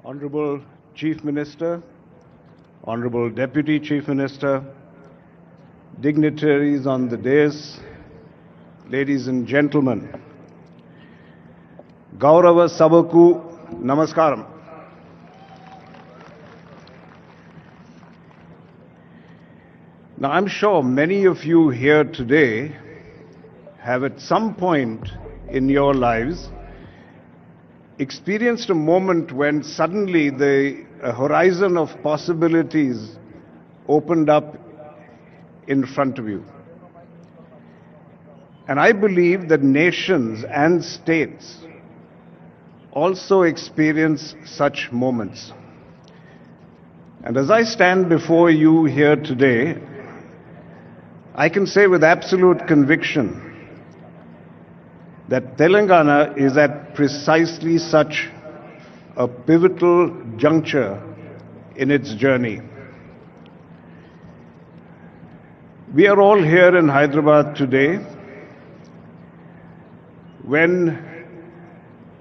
Honorable Chief Minister, Honorable Deputy Chief Minister, dignitaries on the dais, ladies and gentlemen, Gaurava Sabaku Namaskaram. Now, I'm sure many of you here today have at some point in your lives experienced a moment when suddenly the horizon of possibilities opened up in front of you. And I believe that nations and states also experience such moments. And as I stand before you here today, I can say with absolute conviction that Telangana is at precisely such a pivotal juncture in its journey. We are all here in Hyderabad today when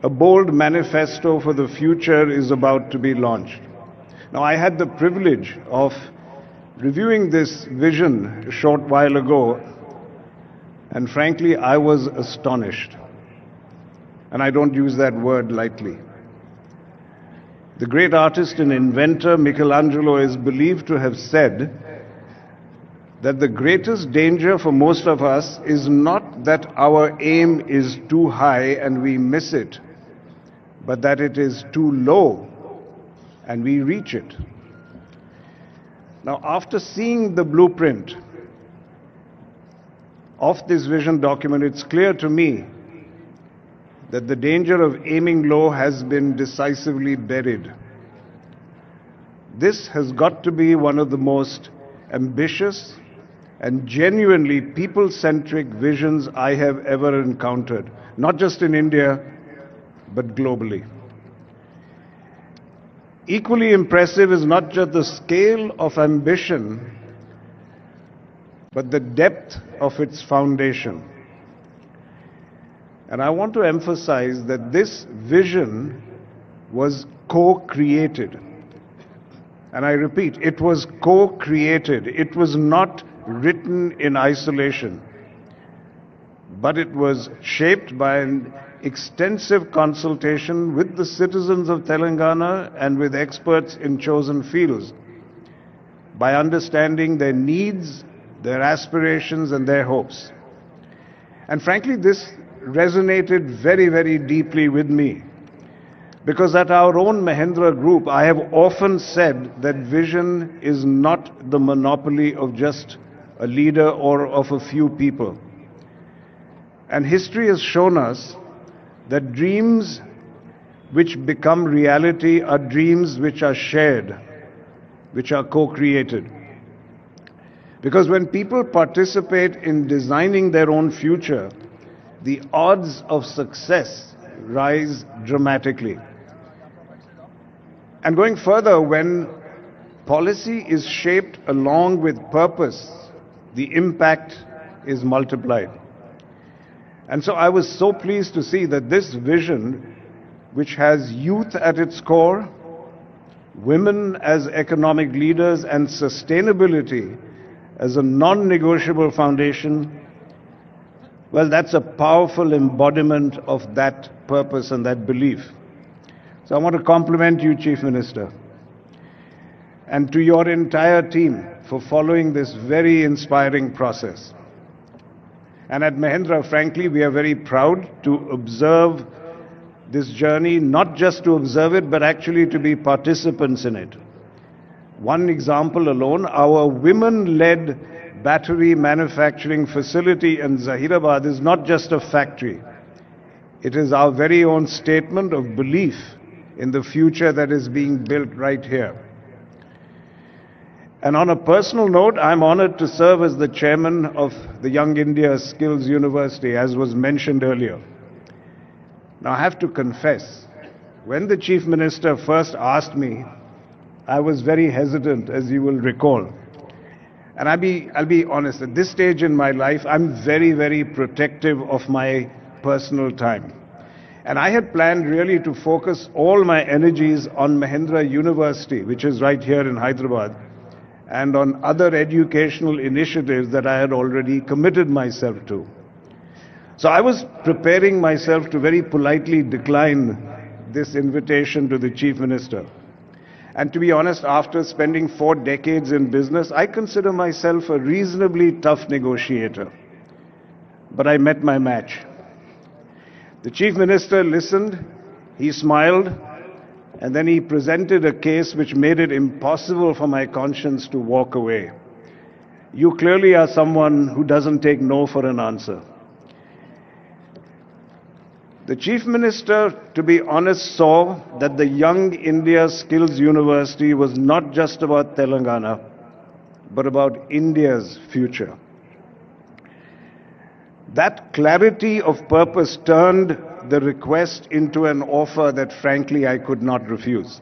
a bold manifesto for the future is about to be launched. Now, I had the privilege of reviewing this vision a short while ago, and frankly, I was astonished. And I don't use that word lightly. The great artist and inventor Michelangelo is believed to have said that the greatest danger for most of us is not that our aim is too high and we miss it, but that it is too low and we reach it. Now, after seeing the blueprint of this vision document, it's clear to me that the danger of aiming low has been decisively buried. This has got to be one of the most ambitious and genuinely people-centric visions I have ever encountered, not just in India, but globally. Equally impressive is not just the scale of ambition, but the depth of its foundation. And I want to emphasize that this vision was co-created. And I repeat, it was co-created. It was not written in isolation, but it was shaped by an extensive consultation with the citizens of Telangana and with experts in chosen fields, by understanding their needs, their aspirations, and their hopes. And frankly, this resonated very, very deeply with me, because at our own Mahindra Group, I have often said that vision is not the monopoly of just a leader or of a few people. And history has shown us that dreams which become reality are dreams which are shared, which are co-created. Because when people participate in designing their own future, the odds of success rise dramatically. And going further, when policy is shaped along with purpose, the impact is multiplied. And so I was so pleased to see that this vision, which has youth at its core, women as economic leaders, and sustainability as a non-negotiable foundation, well, that's a powerful embodiment of that purpose and that belief. So I want to compliment you, Chief Minister, and to your entire team for following this very inspiring process. And at Mahindra, frankly, we are very proud to observe this journey, not just to observe it, but actually to be participants in it. One example alone, our women-led battery manufacturing facility in Zahirabad is not just a factory. It is our very own statement of belief in the future that is being built right here. And on a personal note, I'm honored to serve as the chairman of the Young India Skills University, as was mentioned earlier. Now, I have to confess, when the Chief Minister first asked me, I was very hesitant, as you will recall. And I'll be honest, at this stage in my life, I'm very, very protective of my personal time. And I had planned really to focus all my energies on Mahindra University, which is right here in Hyderabad, and on other educational initiatives that I had already committed myself to. So I was preparing myself to very politely decline this invitation to the Chief Minister. And to be honest, after spending 4 decades in business, I consider myself a reasonably tough negotiator. But I met my match. The Chief Minister listened, he smiled, and then he presented a case which made it impossible for my conscience to walk away. You clearly are someone who doesn't take no for an answer. The Chief Minister, to be honest, saw that the Young India Skills University was not just about Telangana, but about India's future. That clarity of purpose turned the request into an offer that frankly I could not refuse.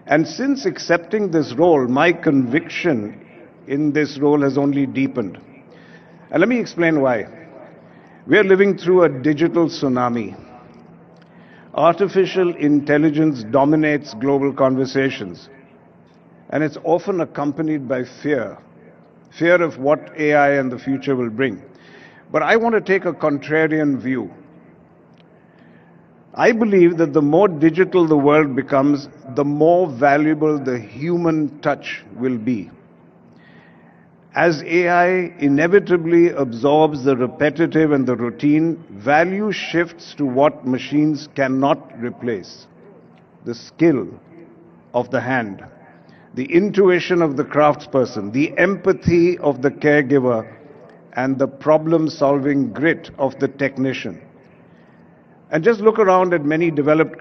And since accepting this role, my conviction in this role has only deepened. And let me explain why. We are living through a digital tsunami. Artificial intelligence dominates global conversations, and it's often accompanied by fear of what AI and the future will bring. But I want to take a contrarian view. I believe that the more digital the world becomes, the more valuable the human touch will be. As AI inevitably absorbs the repetitive and the routine, value shifts to what machines cannot replace: the skill of the hand, the intuition of the craftsperson, the empathy of the caregiver, and the problem-solving grit of the technician. And just look around at many developed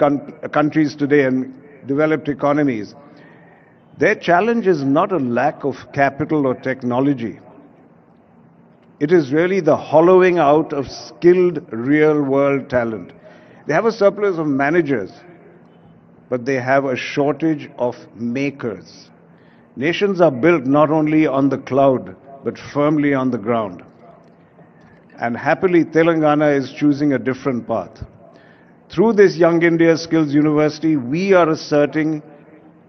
countries today and developed economies. Their challenge is not a lack of capital or technology. It is really the hollowing out of skilled real-world talent. They have a surplus of managers, but they have a shortage of makers. Nations are built not only on the cloud, but firmly on the ground. And happily, Telangana is choosing a different path. Through this Young India Skills University, we are asserting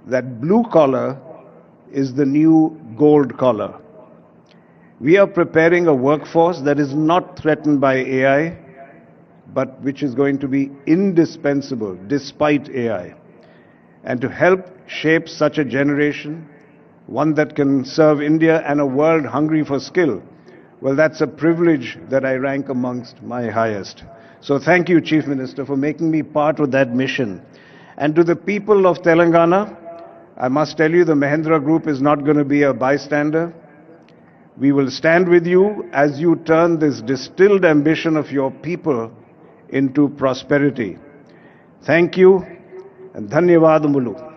that blue collar is the new gold collar. We are preparing a workforce that is not threatened by AI, but which is going to be indispensable despite AI. And to help shape such a generation, one that can serve India and a world hungry for skill, well, that's a privilege that I rank amongst my highest. So thank you, Chief Minister, for making me part of that mission. And to the people of Telangana, I must tell you, the Mahindra Group is not going to be a bystander. We will stand with you as you turn this distilled ambition of your people into prosperity. Thank you, and dhanyavadamulu.